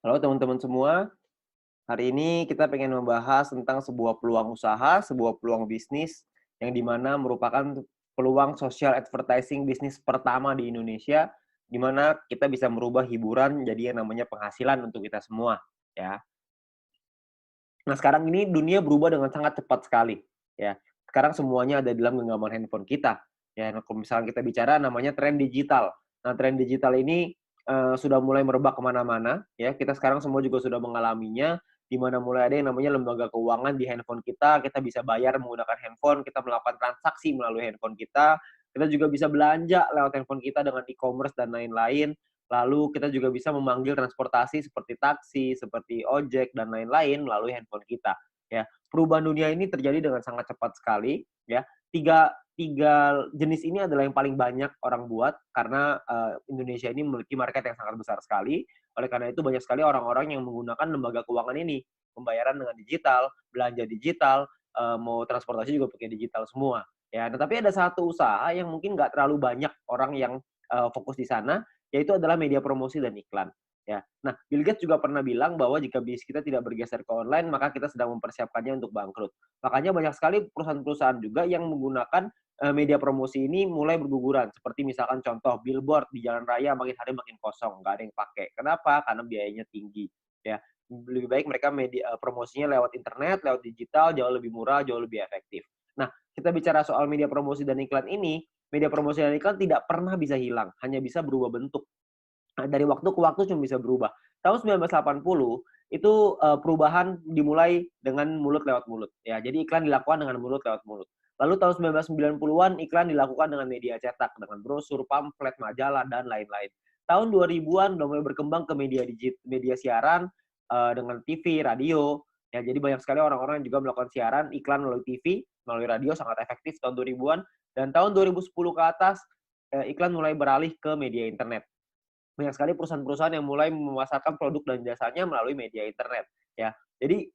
Halo teman-teman semua, hari ini kita pengen membahas tentang sebuah peluang usaha, sebuah peluang bisnis yang dimana merupakan peluang social advertising bisnis pertama di Indonesia, di mana kita bisa merubah hiburan jadi yang namanya penghasilan untuk kita semua, ya. Nah, sekarang ini dunia berubah dengan sangat cepat sekali, ya. Sekarang semuanya ada di dalam genggaman handphone kita, ya. Nah, kalau misalnya kita bicara namanya tren digital. Nah, tren digital ini, sudah mulai merebak kemana mana ya. Kita sekarang semua juga sudah mengalaminya, di mana mulai ada yang namanya lembaga keuangan di handphone kita bisa bayar menggunakan handphone, kita melakukan transaksi melalui handphone kita juga bisa belanja lewat handphone kita dengan e-commerce dan lain-lain. Lalu kita juga bisa memanggil transportasi seperti taksi, seperti ojek, dan lain-lain melalui handphone kita, ya. Perubahan dunia ini terjadi dengan sangat cepat sekali, ya. Tiga tiga jenis ini adalah yang paling banyak orang buat karena, Indonesia ini memiliki market yang sangat besar sekali. Oleh karena itu banyak sekali orang-orang yang menggunakan lembaga keuangan ini. Pembayaran dengan digital, belanja digital, mau transportasi juga pakai digital semua, ya. Nah, tapi ada satu usaha yang mungkin nggak terlalu banyak orang yang, fokus di sana, yaitu adalah media promosi dan iklan, ya. Nah, Bill Gates juga pernah bilang bahwa jika bisnis kita tidak bergeser ke online, maka kita sedang mempersiapkannya untuk bangkrut. Makanya banyak sekali perusahaan-perusahaan juga yang menggunakan, media promosi ini mulai berguguran. Seperti misalkan contoh billboard di jalan raya makin hari makin kosong, nggak ada yang pakai. Kenapa? Karena biayanya tinggi, ya. Lebih baik mereka promosinya lewat internet, lewat digital, jauh lebih murah, jauh lebih efektif. Nah, kita bicara soal media promosi dan iklan ini, media promosi dan iklan tidak pernah bisa hilang, hanya bisa berubah bentuk. Nah, dari waktu ke waktu cuma bisa berubah. Tahun 1980 itu, perubahan dimulai dengan mulut lewat mulut, ya. Jadi iklan dilakukan dengan mulut lewat mulut. Lalu tahun 1990-an iklan dilakukan dengan media cetak, dengan brosur, pamflet, majalah, dan lain-lain. Tahun 2000-an udah mulai berkembang ke media siaran, dengan TV, radio, ya. Jadi banyak sekali orang-orang yang juga melakukan siaran iklan melalui TV, melalui radio sangat efektif tahun 2000-an, dan tahun 2010 ke atas, iklan mulai beralih ke media internet. Banyak sekali perusahaan-perusahaan yang mulai memasarkan produk dan jasanya melalui media internet, ya. Jadi,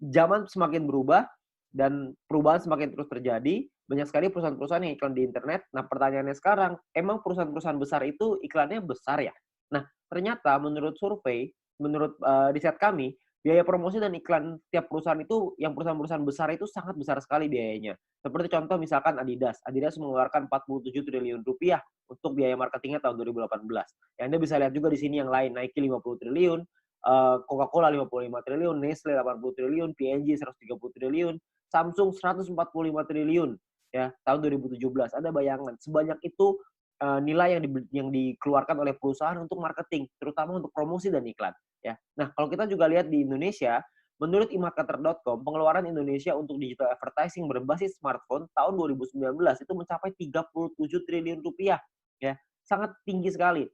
zaman semakin berubah dan perubahan semakin terus terjadi, banyak sekali perusahaan-perusahaan yang iklan di internet. Nah, pertanyaannya sekarang, emang perusahaan-perusahaan besar itu iklannya besar ya? Nah, ternyata menurut survei, menurut, riset kami, biaya promosi dan iklan tiap perusahaan itu, yang perusahaan-perusahaan besar itu sangat besar sekali biayanya. Seperti contoh misalkan Adidas. Adidas mengeluarkan 47 triliun rupiah untuk biaya marketingnya tahun 2018. Ya, Anda bisa lihat juga di sini yang lain, Nike 50 triliun, Coca-Cola 55 triliun, Nestle 80 triliun, P&G 130 triliun, Samsung 145 triliun, ya, tahun 2017. Ada bayangan sebanyak itu, nilai yang dikeluarkan oleh perusahaan untuk marketing, terutama untuk promosi dan iklan, ya. Nah, kalau kita juga lihat di Indonesia, menurut eMarketer.com, pengeluaran Indonesia untuk digital advertising berbasis smartphone tahun 2019 itu mencapai 37 triliun rupiah, ya. Sangat tinggi sekali.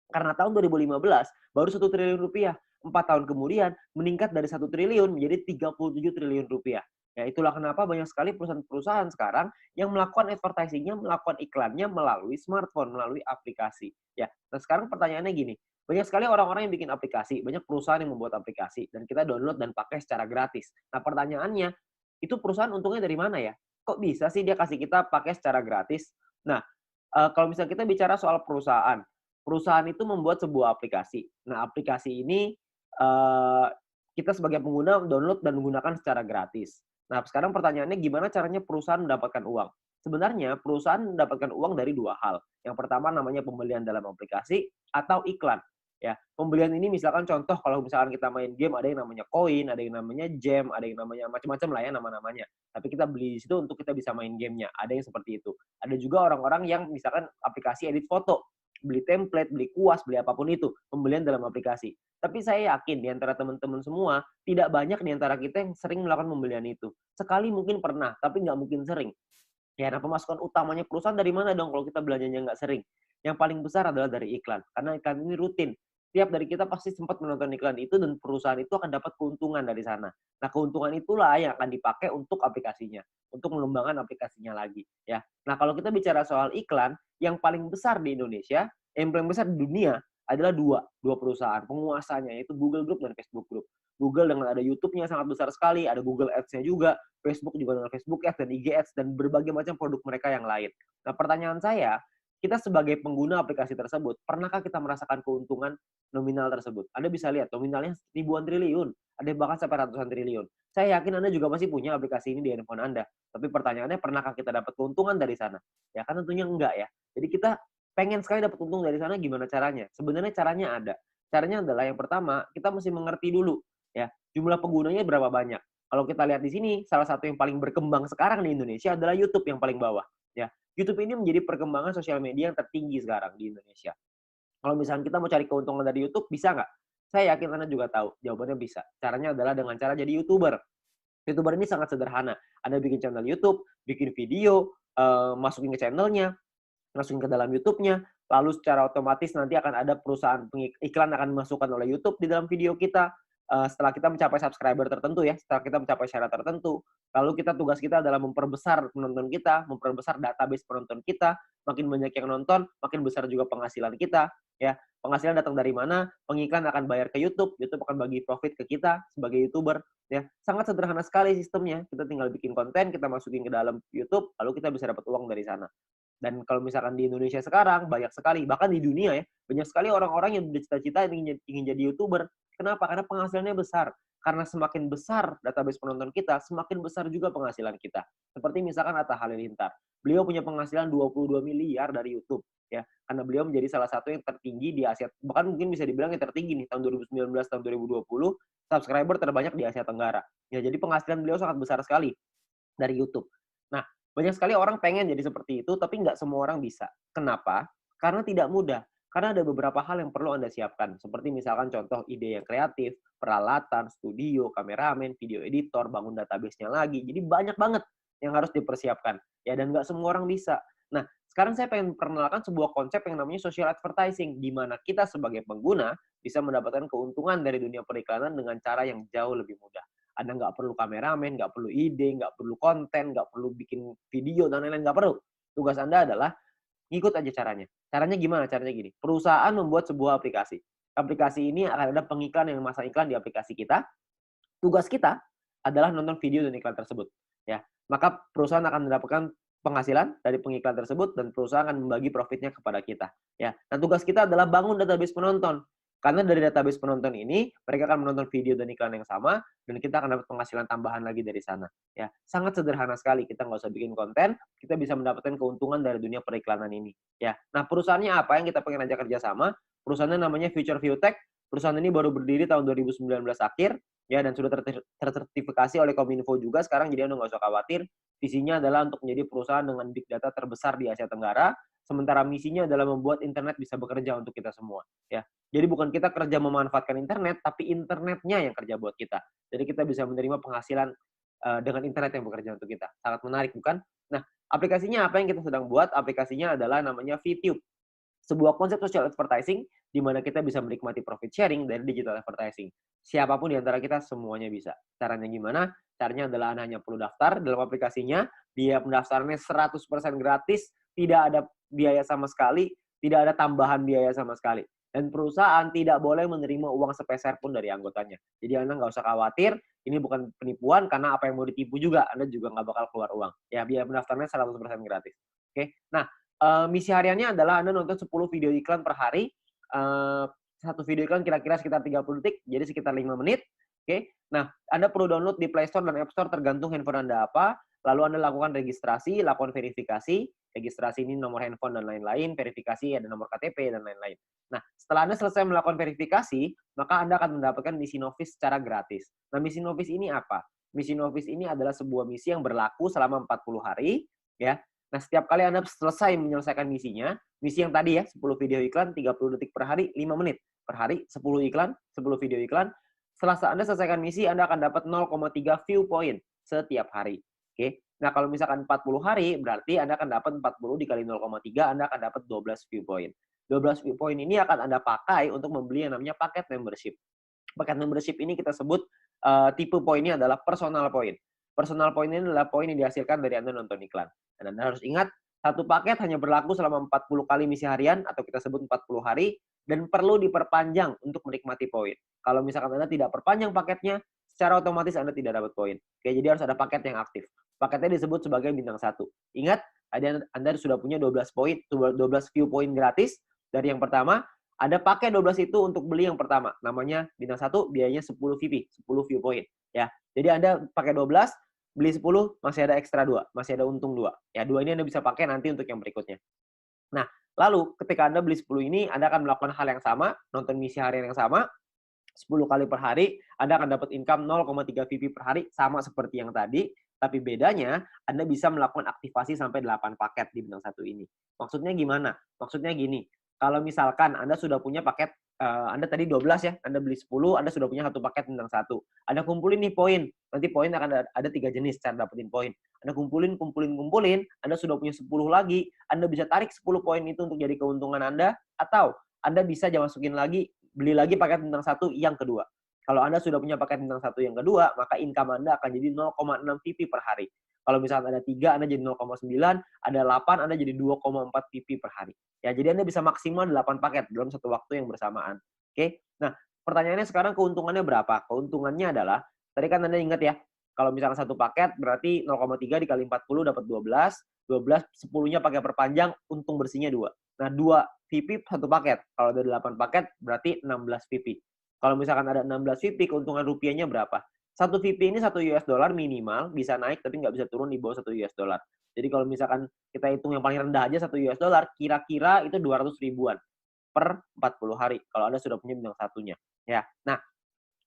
Karena tahun 2015 baru 1 triliun rupiah. 4 tahun kemudian meningkat dari 1 triliun menjadi 37 triliun rupiah. Ya, itulah kenapa banyak sekali perusahaan-perusahaan sekarang yang melakukan advertising-nya, melakukan iklannya melalui smartphone, melalui aplikasi. Ya, nah sekarang pertanyaannya gini, banyak sekali orang-orang yang bikin aplikasi, banyak perusahaan yang membuat aplikasi, dan kita download dan pakai secara gratis. Nah pertanyaannya, itu perusahaan untungnya dari mana ya? Kok bisa sih dia kasih kita pakai secara gratis? Nah, kalau misalnya kita bicara soal perusahaan, perusahaan itu membuat sebuah aplikasi. Nah, aplikasi ini, eee, kita sebagai pengguna download dan menggunakan secara gratis. Nah, sekarang pertanyaannya gimana caranya perusahaan mendapatkan uang? Sebenarnya perusahaan mendapatkan uang dari 2 hal. Yang pertama namanya pembelian dalam aplikasi atau iklan, ya. Pembelian ini misalkan contoh kalau misalkan kita main game ada yang namanya koin, ada yang namanya gem, ada yang namanya macam-macam lah ya nama-namanya. Tapi kita beli di situ untuk kita bisa main gamenya, ada yang seperti itu. Ada juga orang-orang yang misalkan aplikasi edit foto, beli template, beli kuas, beli apapun itu, pembelian dalam aplikasi. Tapi saya yakin di antara teman-teman semua, tidak banyak di antara kita yang sering melakukan pembelian itu. Sekali mungkin pernah, tapi nggak mungkin sering. Ya, nah pemasukan utamanya perusahaan dari mana dong kalau kita belanjanya nggak sering? Yang paling besar adalah dari iklan, karena iklan ini rutin. Tiap dari kita pasti sempat menonton iklan itu dan perusahaan itu akan dapat keuntungan dari sana. Nah, keuntungan itulah yang akan dipakai untuk aplikasinya, untuk mengembangkan aplikasinya lagi, ya. Nah, kalau kita bicara soal iklan, yang paling besar di Indonesia, yang paling besar di dunia adalah dua perusahaan penguasanya, yaitu Google Group dan Facebook Group. Google dengan ada YouTube-nya sangat besar sekali, ada Google Ads-nya juga, Facebook juga dengan Facebook Ads dan IG Ads dan berbagai macam produk mereka yang lain. Nah, pertanyaan saya, kita sebagai pengguna aplikasi tersebut, pernahkah kita merasakan keuntungan nominal tersebut? Anda bisa lihat nominalnya ribuan triliun, ada yang bahkan sampai ratusan triliun. Saya yakin Anda juga pasti punya aplikasi ini di handphone Anda. Tapi pertanyaannya, pernahkah kita dapat keuntungan dari sana? Ya kan tentunya enggak ya. Jadi kita pengen sekali dapat untung dari sana, gimana caranya? Sebenarnya caranya ada. Caranya adalah yang pertama, kita mesti mengerti dulu ya, jumlah penggunanya berapa banyak. Kalau kita lihat di sini, salah satu yang paling berkembang sekarang di Indonesia adalah YouTube yang paling bawah ya. YouTube ini menjadi perkembangan sosial media yang tertinggi sekarang di Indonesia. Kalau misalnya kita mau cari keuntungan dari YouTube, bisa nggak? Saya yakin Anda juga tahu, jawabannya bisa. Caranya adalah dengan cara jadi YouTuber. YouTuber ini sangat sederhana. Anda bikin channel YouTube, bikin video, masukin ke channelnya, masukin ke dalam YouTube-nya, lalu secara otomatis nanti akan ada perusahaan iklan akan dimasukkan oleh YouTube di dalam video kita. Setelah kita mencapai subscriber tertentu ya, setelah kita mencapai syarat tertentu, lalu tugas kita adalah memperbesar penonton kita, memperbesar database penonton kita, makin banyak yang nonton, makin besar juga penghasilan kita, ya. Penghasilan datang dari mana? Pengiklan akan bayar ke YouTube, YouTube akan bagi profit ke kita sebagai YouTuber, ya. Sangat sederhana sekali sistemnya. Kita tinggal bikin konten, kita masukin ke dalam YouTube, lalu kita bisa dapat uang dari sana. Dan kalau misalkan di Indonesia sekarang, banyak sekali, bahkan di dunia ya, banyak sekali orang-orang yang bercita-cita ingin jadi YouTuber. Kenapa? Karena penghasilannya besar. Karena semakin besar database penonton kita, semakin besar juga penghasilan kita. Seperti misalkan Atta Halilintar. Beliau punya penghasilan 22 miliar dari YouTube. Ya, karena beliau menjadi salah satu yang tertinggi di Asia, bahkan mungkin bisa dibilang yang tertinggi nih, tahun 2019, tahun 2020, subscriber terbanyak di Asia Tenggara. Ya, jadi penghasilan beliau sangat besar sekali dari YouTube. Nah, banyak sekali orang pengen jadi seperti itu, tapi nggak semua orang bisa. Kenapa? Karena tidak mudah. Karena ada beberapa hal yang perlu Anda siapkan. Seperti misalkan contoh ide yang kreatif, peralatan, studio, kameramen, video editor, bangun database-nya lagi. Jadi banyak banget yang harus dipersiapkan. Ya, dan nggak semua orang bisa. Nah, sekarang saya pengen perkenalkan sebuah konsep yang namanya social advertising, di mana kita sebagai pengguna bisa mendapatkan keuntungan dari dunia periklanan dengan cara yang jauh lebih mudah. Anda nggak perlu kameramen, nggak perlu ide, nggak perlu konten, nggak perlu bikin video, dan lain-lain, nggak perlu. Tugas Anda adalah ngikut aja caranya. Caranya gimana? Caranya gini, perusahaan membuat sebuah aplikasi. Aplikasi ini akan ada pengiklan yang memasang iklan di aplikasi kita. Tugas kita adalah nonton video dan iklan tersebut. Ya, maka perusahaan akan mendapatkan penghasilan dari pengiklan tersebut dan perusahaan akan membagi profitnya kepada kita. Ya, dan tugas kita adalah bangun database penonton. Karena dari database penonton ini, mereka akan menonton video dan iklan yang sama, dan kita akan dapat penghasilan tambahan lagi dari sana. Ya, sangat sederhana sekali. Kita nggak usah bikin konten, kita bisa mendapatkan keuntungan dari dunia periklanan ini. Ya, nah perusahaannya apa yang kita pengen ajak kerjasama? Perusahaannya namanya Future View Tech. Perusahaan ini baru berdiri tahun 2019 akhir, ya, dan sudah tersertifikasi oleh Kominfo juga sekarang, jadi Anda nggak usah khawatir. Visinya adalah untuk menjadi perusahaan dengan big data terbesar di Asia Tenggara, sementara misinya adalah membuat internet bisa bekerja untuk kita semua. Ya, jadi bukan kita kerja memanfaatkan internet, tapi internetnya yang kerja buat kita. Jadi kita bisa menerima penghasilan dengan internet yang bekerja untuk kita. Sangat menarik, bukan? Nah, aplikasinya apa yang kita sedang buat? Aplikasinya adalah namanya VTube. Sebuah konsep social advertising di mana kita bisa menikmati profit sharing dari digital advertising. Siapapun di antara kita semuanya bisa. Caranya gimana? Caranya adalah Anda hanya perlu daftar dalam aplikasinya, biaya pendaftarannya 100% gratis, tidak ada biaya sama sekali, tidak ada tambahan biaya sama sekali. Dan perusahaan tidak boleh menerima uang sepeser pun dari anggotanya. Jadi Anda nggak usah khawatir, ini bukan penipuan, karena apa yang mau ditipu juga, Anda juga nggak bakal keluar uang. Ya, biaya pendaftarannya 100% gratis. Oke, nah, misi hariannya adalah Anda nonton 10 video iklan per hari. Satu video iklan kira-kira sekitar 30 detik, jadi sekitar 5 menit. Oke. Nah, Anda perlu download di Play Store dan App Store tergantung handphone Anda apa. Lalu Anda lakukan registrasi, lakukan verifikasi. Registrasi ini nomor handphone dan lain-lain, verifikasi ada nomor KTP dan lain-lain. Nah, setelah Anda selesai melakukan verifikasi, maka Anda akan mendapatkan misi novis secara gratis. Nah, misi novis ini apa? Misi novis ini adalah sebuah misi yang berlaku selama 40 hari, ya. Nah, setiap kali Anda selesai menyelesaikan misinya, misi yang tadi ya, 10 video iklan, 30 detik per hari, 5 menit per hari, 10 iklan, 10 video iklan. Setelah Anda selesaikan misi, Anda akan dapat 0,3 view point setiap hari. Oke. Nah, kalau misalkan 40 hari, berarti Anda akan dapat 40 dikali 0,3, Anda akan dapat 12 view point. 12 view point ini akan Anda pakai untuk membeli yang namanya paket membership. Paket membership ini kita sebut tipe poinnya adalah personal point. Personal point ini adalah poin yang dihasilkan dari Anda nonton iklan. Dan Anda harus ingat, satu paket hanya berlaku selama 40 kali misi harian, atau kita sebut 40 hari, dan perlu diperpanjang untuk menikmati poin. Kalau misalkan Anda tidak perpanjang paketnya, secara otomatis Anda tidak dapat poin. Oke, jadi harus ada paket yang aktif. Paketnya disebut sebagai bintang 1. Ingat, Anda sudah punya 12 poin, 12 view poin gratis dari yang pertama. Anda pakai 12 itu untuk beli yang pertama. Namanya bintang 1, biayanya 10 VP, 10 view point. Ya. Jadi Anda pakai 12, beli 10, masih ada ekstra 2. Masih ada untung 2. Ya, 2 ini Anda bisa pakai nanti untuk yang berikutnya. Nah, lalu ketika Anda beli 10 ini, Anda akan melakukan hal yang sama, nonton misi harian yang sama, 10 kali per hari, Anda akan dapat income 0,3 VP per hari, sama seperti yang tadi, tapi bedanya Anda bisa melakukan aktivasi sampai 8 paket di bintang 1 ini. Maksudnya gimana? Maksudnya gini, kalau misalkan Anda sudah punya paket, Anda tadi 12 ya, Anda beli 10, Anda sudah punya 1 paket bintang 1. Anda kumpulin nih poin, nanti poin akan ada 3 jenis cara dapetin poin. Anda kumpulin, Anda sudah punya 10 lagi, Anda bisa tarik 10 poin itu untuk jadi keuntungan Anda, atau Anda bisa masukin lagi, beli lagi paket bintang 1 yang kedua. Kalau Anda sudah punya paket bintang 1 yang kedua, maka income Anda akan jadi 0,6 VP per hari. Kalau misalnya ada 3, Anda jadi 0,9, ada 8, Anda jadi 2,4 VP per hari. Ya, jadi Anda bisa maksimal 8 paket dalam satu waktu yang bersamaan. Oke? Nah, pertanyaannya sekarang keuntungannya berapa? Keuntungannya adalah, tadi kan Anda ingat ya, kalau misalnya satu paket berarti 0,3 dikali 40 dapat 12, 10-nya pakai perpanjang, untung bersihnya 2. Nah, 2 VP satu paket. Kalau ada 8 paket berarti 16 VP. Kalau misalkan ada 16 VP, keuntungan rupiahnya berapa? Satu VP ini 1 US dollar minimal, bisa naik tapi nggak bisa turun di bawah 1 US dollar. Jadi kalau misalkan kita hitung yang paling rendah aja 1 US dollar, kira-kira itu 200 ribuan per 40 hari. Kalau Anda sudah punya bintang satunya. Ya. Nah,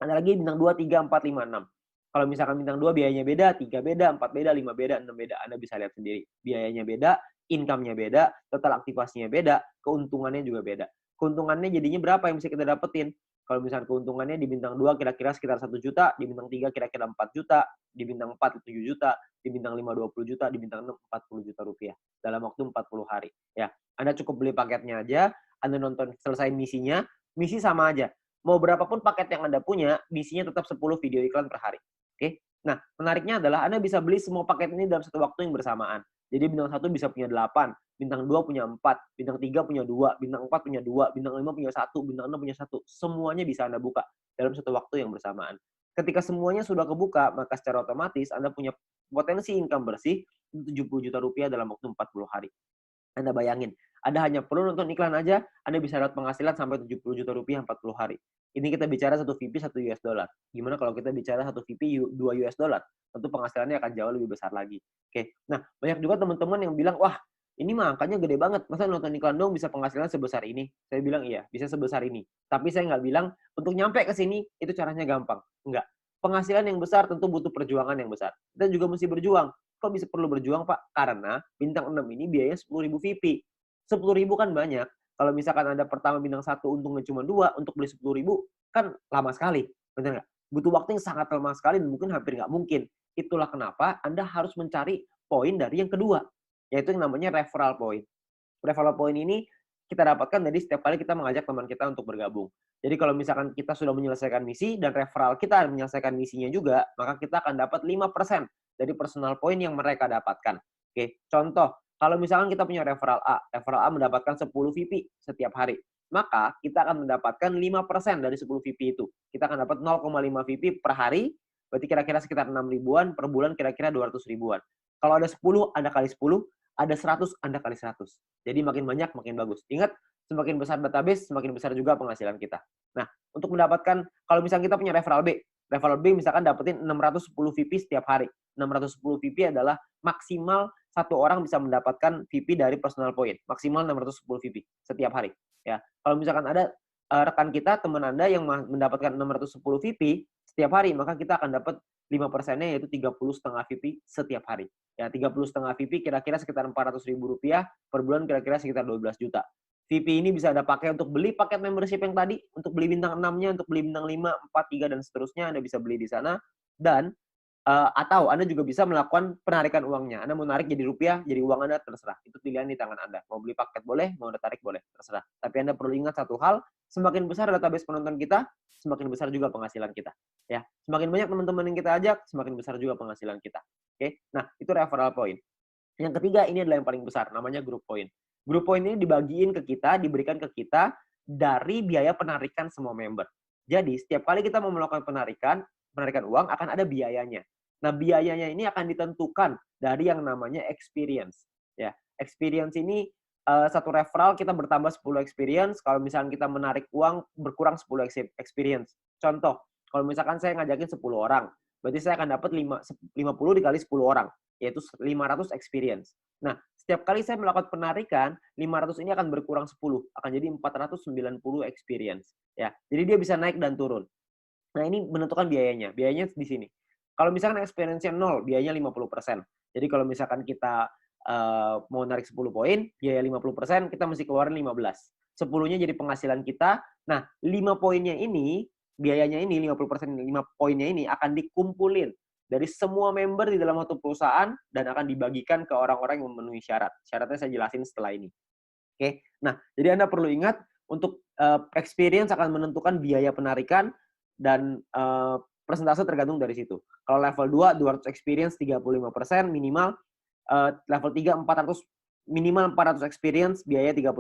ada lagi bintang 2, 3, 4, 5, 6. Kalau misalkan bintang 2 biayanya beda, 3 beda, 4 beda, 5 beda, 6 beda. Anda bisa lihat sendiri. Biayanya beda, income-nya beda, total aktivasinya beda, keuntungannya juga beda. Keuntungannya jadinya berapa yang bisa kita dapetin? Kalau misalkan keuntungannya di bintang 2 kira-kira sekitar 1 juta, di bintang 3 kira-kira 4 juta, di bintang 4 7 juta, di bintang 5 20 juta, di bintang 6 40 juta rupiah dalam waktu 40 hari. Ya, Anda cukup beli paketnya aja, Anda nonton selesai misinya, misi sama aja. Mau berapapun paket yang Anda punya, misinya tetap 10 video iklan per hari. Oke? Nah, menariknya adalah Anda bisa beli semua paket ini dalam satu waktu yang bersamaan. Jadi bintang 1 bisa punya 8, bintang 2 punya 4, bintang 3 punya 2, bintang 4 punya 2, bintang 5 punya 1, bintang 6 punya 1. Semuanya bisa Anda buka dalam satu waktu yang bersamaan. Ketika semuanya sudah kebuka, maka secara otomatis Anda punya potensi income bersih 70 juta rupiah dalam waktu 40 hari. Anda bayangin, Anda hanya perlu nonton iklan aja, Anda bisa dapat penghasilan sampai 70 juta rupiah 40 hari. Ini kita bicara 1 VP 1 US dollar. Gimana kalau kita bicara 1 VP 2 US dollar? Tentu penghasilannya akan jauh lebih besar lagi. Oke. Nah, banyak juga teman-teman yang bilang, wah, ini mah angkanya gede banget. Masa nonton iklan dong bisa penghasilan sebesar ini? Saya bilang, iya, bisa sebesar ini. Tapi saya nggak bilang, untuk nyampe ke sini, itu caranya gampang. Enggak. Penghasilan yang besar tentu butuh perjuangan yang besar. Kita juga mesti berjuang. Kok bisa perlu berjuang, Pak? Karena bintang 6 ini biayanya 10.000 VP. 10.000 kan banyak. Kalau misalkan Anda pertama bintang 1 untungnya cuma 2, untuk beli 10.000 kan lama sekali. Benar nggak? Butuh waktu yang sangat lama sekali dan mungkin hampir nggak mungkin. Itulah kenapa Anda harus mencari poin dari yang kedua, yaitu yang namanya referral point. Referral point ini kita dapatkan dari setiap kali kita mengajak teman kita untuk bergabung. Jadi kalau misalkan kita sudah menyelesaikan misi dan referral kita menyelesaikan misinya juga, maka kita akan dapat 5% dari personal point yang mereka dapatkan. Oke, contoh, kalau misalkan kita punya referral A mendapatkan 10 VP setiap hari, maka kita akan mendapatkan 5% dari 10 VP itu. Kita akan dapat 0,5 VP per hari, berarti kira-kira sekitar 6 ribuan, per bulan kira-kira 200 ribuan. Kalau ada 10, Anda kali 10, ada 100, Anda kali 100. Jadi makin banyak, makin bagus. Ingat, semakin besar database, semakin besar juga penghasilan kita. Nah, untuk mendapatkan, kalau misalnya kita punya referral B misalkan dapetin 610 VP setiap hari. 610 VP adalah maksimal satu orang bisa mendapatkan VP dari personal point. Maksimal 610 VP setiap hari. Ya, kalau misalkan ada rekan kita, teman Anda yang mendapatkan 610 VP setiap hari, maka kita akan dapat 5%-nya yaitu 30,5 VP setiap hari. Ya, 30,5 VP kira-kira sekitar 400 ribu rupiah, per bulan kira-kira sekitar 12 juta. VP ini bisa Anda pakai untuk beli paket membership yang tadi, untuk beli bintang 6-nya, untuk beli bintang 5, 4, 3, dan seterusnya, Anda bisa beli di sana. Dan atau Anda juga bisa melakukan penarikan uangnya. Anda mau narik jadi rupiah, jadi uang Anda, terserah. Itu pilihan di tangan Anda. Mau beli paket boleh, mau Anda tarik boleh, terserah. Tapi Anda perlu ingat satu hal, semakin besar database penonton kita, semakin besar juga penghasilan kita. Ya, semakin banyak teman-teman yang kita ajak, semakin besar juga penghasilan kita. Oke, nah itu referral point. Yang ketiga ini adalah yang paling besar, namanya group point. Group point ini dibagiin ke kita, diberikan ke kita dari biaya penarikan semua member. Jadi setiap kali kita mau melakukan penarikan uang akan ada biayanya. Nah, biayanya ini akan ditentukan dari yang namanya experience. Ya, Experience ini satu referral kita bertambah 10 experience, kalau misalkan kita menarik uang berkurang 10 experience. Contoh, kalau misalkan saya ngajakin 10 orang, berarti saya akan dapat 50 dikali 10 orang, yaitu 500 experience. Nah, setiap kali saya melakukan penarikan, 500 ini akan berkurang 10, akan jadi 490 experience. Ya, jadi dia bisa naik dan turun. Nah, ini menentukan biayanya. Biayanya di sini. Kalau misalkan experience-nya 0, biayanya 50%. Jadi kalau misalkan kita mau narik 10 poin, biaya 50%, kita mesti keluarin 15. 10-nya jadi penghasilan kita. Nah, 5 poinnya ini, biayanya ini, 50%, 5 poinnya ini akan dikumpulin dari semua member di dalam satu perusahaan dan akan dibagikan ke orang-orang yang memenuhi syarat. Syaratnya saya jelasin setelah ini. Oke. Nah, jadi Anda perlu ingat untuk experience akan menentukan biaya penarikan dan persentase tergantung dari situ. Kalau level 2, 200 experience 35% minimal. Level 3, 400 minimal 400 experience, biaya 30%.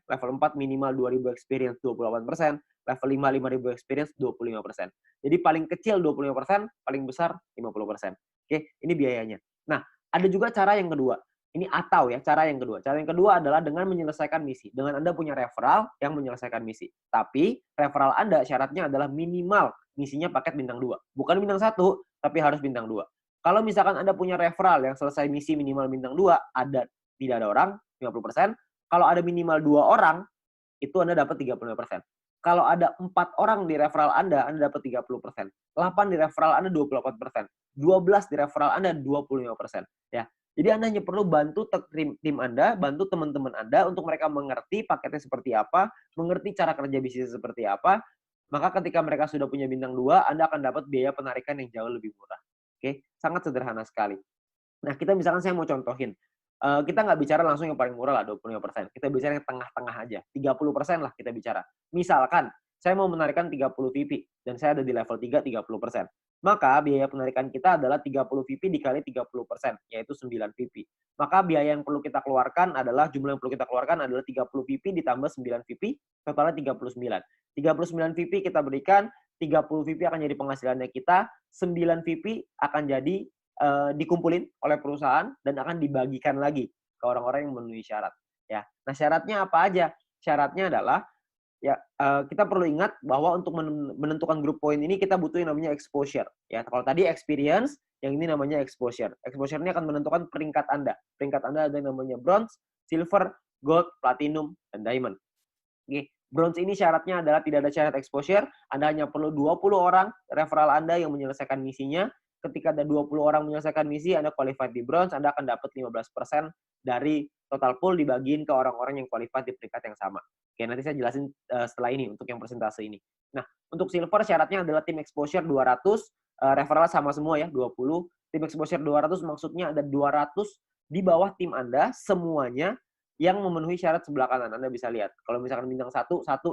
Level 4 minimal 2000 experience 28%. Level 5, 5000 experience 25%. Jadi paling kecil 25%, paling besar 50%. Oke, ini biayanya. Nah, ada juga cara yang kedua. Ini atau ya, cara yang kedua. Cara yang kedua adalah dengan menyelesaikan misi. Dengan Anda punya referral yang menyelesaikan misi. Tapi referral Anda syaratnya adalah minimal misinya paket bintang 2. Bukan bintang 1, tapi harus bintang 2. Kalau misalkan Anda punya referral yang selesai misi minimal bintang 2, tidak ada orang, 50%. Kalau ada minimal 2 orang, itu Anda dapat 35%. Kalau ada 4 orang di referral Anda dapat 30%. 8 di referral Anda 28%. 12 di referral Anda 25%. Ya. Jadi Anda hanya perlu bantu tim Anda, bantu teman-teman Anda untuk mereka mengerti paketnya seperti apa, mengerti cara kerja bisnis seperti apa, maka ketika mereka sudah punya bintang 2, Anda akan dapat biaya penarikan yang jauh lebih murah. Oke, sangat sederhana sekali. Nah, kita misalkan saya mau contohin, kita nggak bicara langsung yang paling murah lah 25%, kita bicara yang tengah-tengah aja, 30% lah kita bicara. Misalkan, saya mau menarikan 30 VP, dan saya ada di level 3, 30%. Maka biaya penarikan kita adalah 30 VP dikali 30%, yaitu 9 VP. Maka biaya yang perlu kita keluarkan adalah, jumlah yang perlu kita keluarkan adalah 30 VP ditambah 9 VP, totalnya 39. 39 VP kita berikan, 30 VP akan jadi penghasilannya kita, 9 VP akan jadi dikumpulin oleh perusahaan dan akan dibagikan lagi ke orang-orang yang memenuhi syarat. Ya, nah syaratnya apa aja? Syaratnya adalah ya kita perlu ingat bahwa untuk menentukan grup poin ini kita butuh yang namanya exposure. Ya, kalau tadi experience, yang ini namanya exposure. Exposure ini akan menentukan peringkat Anda. Peringkat Anda ada yang namanya bronze, silver, gold, platinum, dan diamond. Oke. Bronze ini syaratnya adalah tidak ada syarat exposure. Anda hanya perlu 20 orang referral Anda yang menyelesaikan misinya. Ketika ada 20 orang menyelesaikan misi, Anda qualified di bronze, Anda akan dapat 15% dari total pool dibagiin ke orang-orang yang qualified di peringkat yang sama. Oke, nanti saya jelasin setelah ini untuk yang persentase ini. Nah, untuk silver syaratnya adalah tim exposure 200, referral sama semua ya, 20. Tim exposure 200 maksudnya ada 200 di bawah tim Anda semuanya yang memenuhi syarat sebelah kanan. Anda bisa lihat. Kalau misalkan bintang 1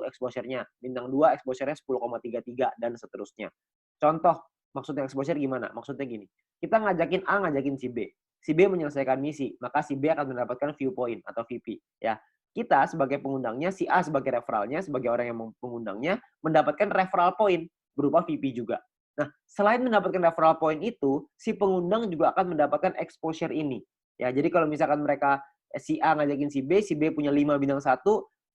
exposure-nya. Bintang 2 exposure-nya 10,33 dan seterusnya. Contoh, maksudnya exposure gimana? Maksudnya gini. Kita ngajakin A, ngajakin si B. Si B menyelesaikan misi, maka si B akan mendapatkan viewpoint atau VP. Ya. Kita sebagai pengundangnya, si A sebagai referralnya, sebagai orang yang mengundangnya, mendapatkan referral point berupa VP juga. Nah, selain mendapatkan referral point itu, si pengundang juga akan mendapatkan exposure ini. Ya, jadi kalau misalkan mereka si A ngajakin si B punya 5 bintang 1,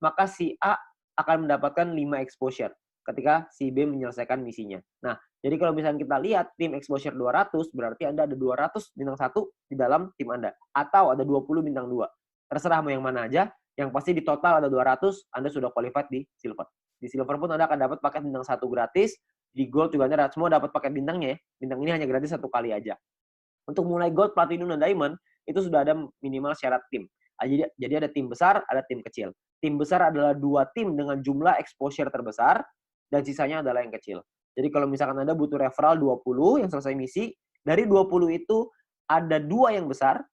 maka si A akan mendapatkan 5 exposure ketika si B menyelesaikan misinya. Nah, jadi kalau misalnya kita lihat tim exposure 200, berarti Anda ada 200 bintang 1 di dalam tim Anda. Atau ada 20 bintang 2. Terserah mau yang mana aja, yang pasti di total ada 200, Anda sudah qualified di silver. Di silver pun Anda akan dapat paket bintang 1 gratis, di gold juga Anda semua dapat paket bintangnya ya. Bintang ini hanya gratis 1 kali aja. Untuk mulai gold, platinum, dan diamond, itu sudah ada minimal syarat tim. Jadi ada tim besar, ada tim kecil. Tim besar adalah 2 tim dengan jumlah exposure terbesar, dan sisanya adalah yang kecil. Jadi kalau misalkan Anda butuh referral 20 yang selesai misi, dari 20 itu ada 2 yang besar,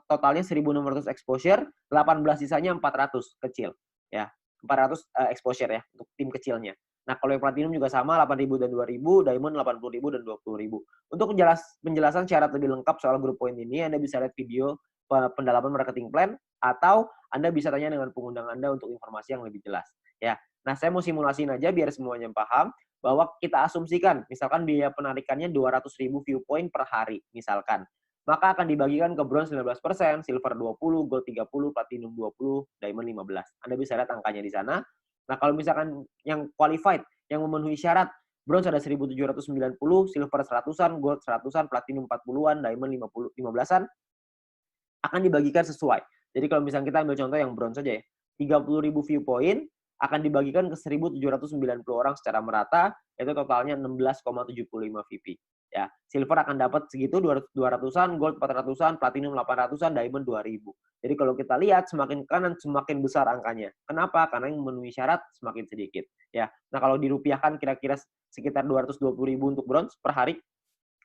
totalnya 1.600 exposure, 18 sisanya 400 kecil. Ya, 400 exposure ya, untuk tim kecilnya. Nah, kalau yang platinum juga sama, 8.000 dan 2.000, diamond 80.000 dan 20.000. Untuk penjelasan syarat lebih lengkap soal grup poin ini, Anda bisa lihat video pendalaman marketing plan, atau Anda bisa tanya dengan pengundang Anda untuk informasi yang lebih jelas. Ya, nah saya mau simulasiin aja biar semuanya paham, bahwa kita asumsikan, misalkan biaya penarikannya 200.000 viewpoint per hari, misalkan. maka akan dibagikan ke bronze 19%, silver 20, gold 30, platinum 20, diamond 15. Anda bisa lihat angkanya di sana. Nah, kalau misalkan yang qualified, yang memenuhi syarat, bronze ada 1.790, silver 100-an, gold 100-an, platinum 40-an, diamond 15-an, akan dibagikan sesuai. Jadi kalau misalnya kita ambil contoh yang bronze saja ya, 30.000 viewpoint akan dibagikan ke 1.790 orang secara merata, itu totalnya 16,75 VP. Ya, silver akan dapat segitu 200-an, gold 400-an, platinum 800-an, diamond 2.000. Jadi kalau kita lihat semakin kanan semakin besar angkanya. Kenapa? Karena yang memenuhi syarat semakin sedikit. Ya, nah kalau dirupiahkan kira-kira sekitar 220.000 untuk bronze per hari.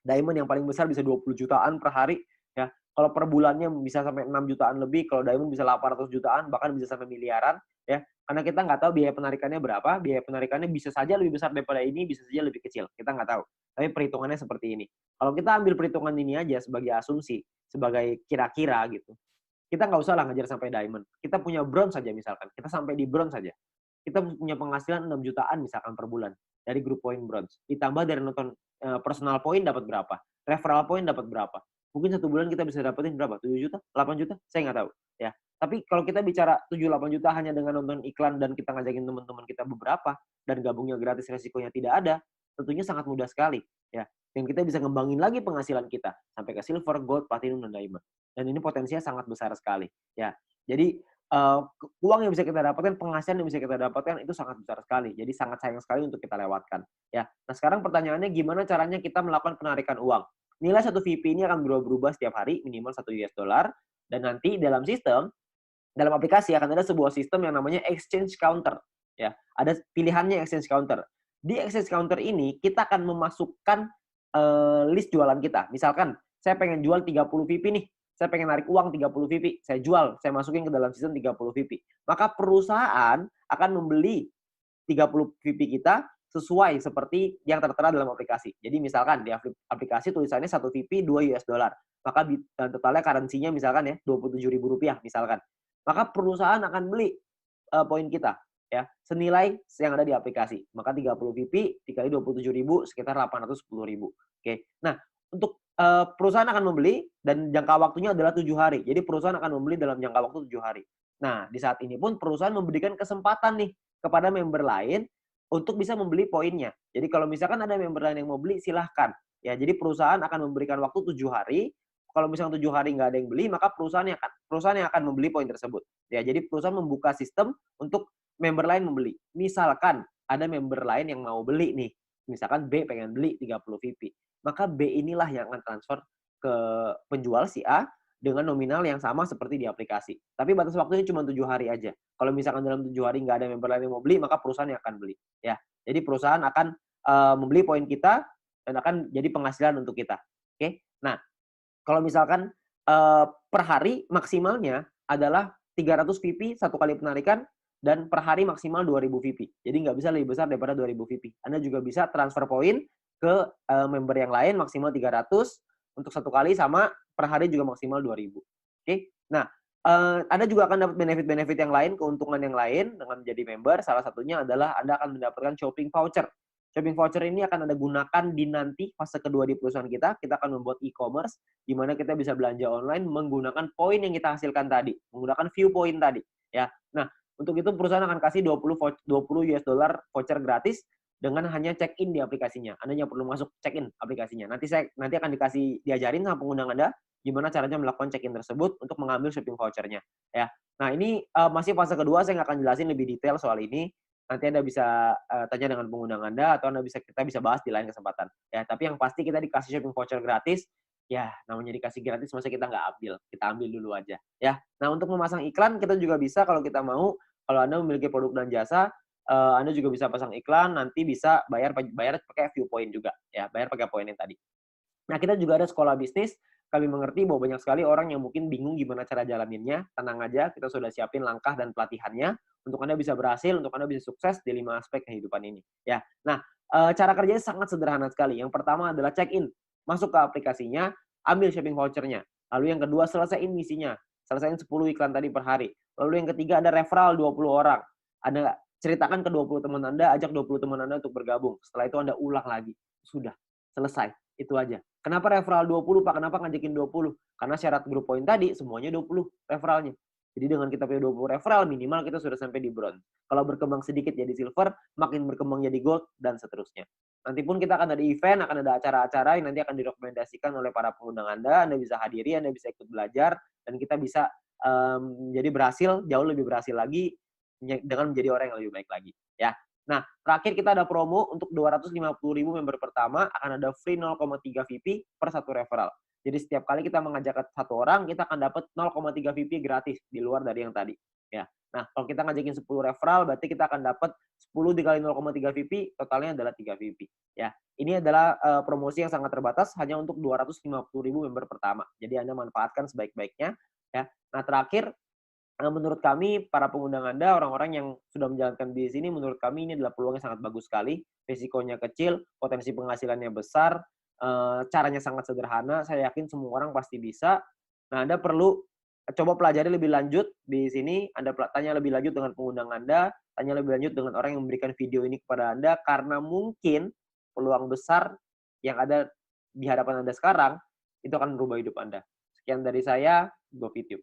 Diamond yang paling besar bisa 20 jutaan per hari. Ya, kalau per bulannya bisa sampai 6 jutaan lebih, kalau diamond bisa 800 jutaan, bahkan bisa sampai miliaran. Ya, karena kita nggak tahu biaya penarikannya berapa, biaya penarikannya bisa saja lebih besar daripada ini, bisa saja lebih kecil, kita nggak tahu. Tapi perhitungannya seperti ini. Kalau kita ambil perhitungan ini aja sebagai asumsi, sebagai kira-kira gitu, kita nggak usah lah ngejar sampai diamond. Kita punya bronze saja misalkan, kita sampai di bronze saja. Kita punya penghasilan 6 jutaan misalkan per bulan dari grup poin bronze. Ditambah dari nonton personal point dapat berapa, referral point dapat berapa. Mungkin satu bulan kita bisa dapetin berapa? 7 juta? 8 juta? Saya nggak tahu. Ya. Tapi kalau kita bicara 7-8 juta hanya dengan nonton iklan dan kita ngajakin teman-teman kita beberapa dan gabungnya gratis resikonya tidak ada, tentunya sangat mudah sekali. Ya. Dan kita bisa ngembangin lagi penghasilan kita sampai ke silver, gold, platinum, dan diamond. Dan ini potensinya sangat besar sekali. Ya. Jadi uang yang bisa kita dapatkan, penghasilan yang bisa kita dapatkan itu sangat besar sekali. Jadi sangat sayang sekali untuk kita lewatkan. Ya. Nah sekarang pertanyaannya gimana caranya kita melakukan penarikan uang? Nilai satu VP ini akan berubah-ubah setiap hari, minimal 1 US dollar. Dan nanti dalam sistem, dalam aplikasi akan ada sebuah sistem yang namanya exchange counter. Ya, ada pilihannya exchange counter. Di exchange counter ini kita akan memasukkan list jualan kita. Misalkan saya pengen jual 30 VP nih. Saya pengen narik uang 30 VP. Saya jual, saya masukin ke dalam sistem 30 VP. Maka perusahaan akan membeli 30 VP kita sesuai seperti yang tertera dalam aplikasi. Jadi misalkan di aplikasi tulisannya 1 VP 2 US dollar. Maka totalnya currency-nya misalkan ya Rp27.000 misalkan. Maka perusahaan akan beli poin kita ya senilai yang ada di aplikasi. Maka 30 VP dikali 27.000 sekitar 810.000. Oke. Nah, untuk perusahaan akan membeli dan jangka waktunya adalah 7 hari. Jadi perusahaan akan membeli dalam jangka waktu 7 hari. Nah, di saat ini pun perusahaan memberikan kesempatan nih kepada member lain untuk bisa membeli poinnya. Jadi kalau misalkan ada member lain yang mau beli, silahkan. Ya, jadi perusahaan akan memberikan waktu 7 hari. Kalau misalkan 7 hari nggak ada yang beli, maka perusahaan yang akan membeli poin tersebut. Ya, jadi perusahaan membuka sistem untuk member lain membeli. Misalkan ada member lain yang mau beli nih. Misalkan B pengen beli 30 VP. Maka B inilah yang akan transfer ke penjual si A dengan nominal yang sama seperti di aplikasi. Tapi batas waktunya cuma 7 hari aja. Kalau misalkan dalam 7 hari nggak ada member lain yang mau beli, maka perusahaan yang akan beli. Ya, jadi perusahaan akan membeli poin kita dan akan jadi penghasilan untuk kita. Oke. Nah, kalau misalkan per hari maksimalnya adalah 300 VP satu kali penarikan dan per hari maksimal 2.000 VP. Jadi nggak bisa lebih besar daripada 2.000 VP. Anda juga bisa transfer poin ke member yang lain maksimal 300 untuk satu kali sama per hari juga maksimal 2.000. Oke. Nah, Anda juga akan dapat benefit-benefit yang lain, keuntungan yang lain dengan menjadi member. Salah satunya adalah Anda akan mendapatkan shopping voucher. Shopping voucher ini akan Anda gunakan di nanti fase kedua di perusahaan kita. Kita akan membuat e-commerce di mana kita bisa belanja online menggunakan poin yang kita hasilkan tadi, menggunakan view point tadi, ya. Nah, untuk itu perusahaan akan kasih 20 US dollar voucher gratis dengan hanya check-in di aplikasinya. Anda hanya perlu masuk check-in aplikasinya. Nanti akan diajarin sama pengguna Anda gimana caranya melakukan check-in tersebut untuk mengambil shopping vouchernya, ya. Nah, ini masih fase kedua, saya nggak akan jelasin lebih detail soal ini. Nanti Anda bisa tanya dengan pengguna Anda atau kita bisa bahas di lain kesempatan. Ya, tapi yang pasti kita dikasih shopping voucher gratis. Ya, namanya dikasih gratis masa kita nggak ambil. Kita ambil dulu aja. Ya. Nah, untuk memasang iklan kita juga bisa kalau kita mau. Kalau Anda memiliki produk dan jasa, Anda juga bisa pasang iklan. Nanti bisa bayar pakai view point juga. Ya, bayar pakai poin yang tadi. Nah, kita juga ada sekolah bisnis. Kami mengerti bahwa banyak sekali orang yang mungkin bingung gimana cara jalaninnya. Tenang aja, kita sudah siapin langkah dan pelatihannya untuk Anda bisa berhasil, untuk Anda bisa sukses di 5 aspek kehidupan ini. Ya. Nah, cara kerjanya sangat sederhana sekali. Yang pertama adalah check-in. Masuk ke aplikasinya, ambil shopping voucher-nya. Lalu yang kedua, selesaiin misinya. Selesaiin 10 iklan tadi per hari. Lalu yang ketiga, ada referral 20 orang. Anda ceritakan ke 20 teman Anda, ajak 20 teman Anda untuk bergabung. Setelah itu Anda ulang lagi. Sudah, selesai. Itu aja. Kenapa referral 20, Pak? Kenapa ngajakin 20? Karena syarat grup poin tadi semuanya 20 referralnya. Jadi dengan kita punya 20 referral, minimal kita sudah sampai di bronze. Kalau berkembang sedikit jadi silver, makin berkembang jadi gold, dan seterusnya. Nanti pun kita akan ada event, akan ada acara-acara yang nanti akan direkomendasikan oleh para pengundang Anda bisa hadiri, Anda bisa ikut belajar, dan kita bisa jadi berhasil, jauh lebih berhasil lagi dengan menjadi orang yang lebih baik lagi. Ya. Nah, terakhir kita ada promo untuk 250.000 member pertama, akan ada free 0,3 VP per satu referral. Jadi setiap kali kita mengajak satu orang, kita akan dapat 0,3 VP gratis di luar dari yang tadi. Ya. Nah, kalau kita ngajakin 10 referral, berarti kita akan dapat 10 dikali 0,3 VP, totalnya adalah 3 VP. Ya. Ini adalah promosi yang sangat terbatas, hanya untuk 250.000 member pertama. Jadi Anda manfaatkan sebaik-baiknya. Ya. Nah, terakhir, menurut kami, para pengundang Anda, orang-orang yang sudah menjalankan bisnis ini, menurut kami ini adalah peluang yang sangat bagus sekali. Risikonya kecil, potensi penghasilannya besar, caranya sangat sederhana. Saya yakin semua orang pasti bisa. Nah, Anda perlu coba pelajari lebih lanjut di sini. Anda tanya lebih lanjut dengan pengundang Anda, tanya lebih lanjut dengan orang yang memberikan video ini kepada Anda, karena mungkin peluang besar yang ada di hadapan Anda sekarang, itu akan merubah hidup Anda. Sekian dari saya, Go Fit You.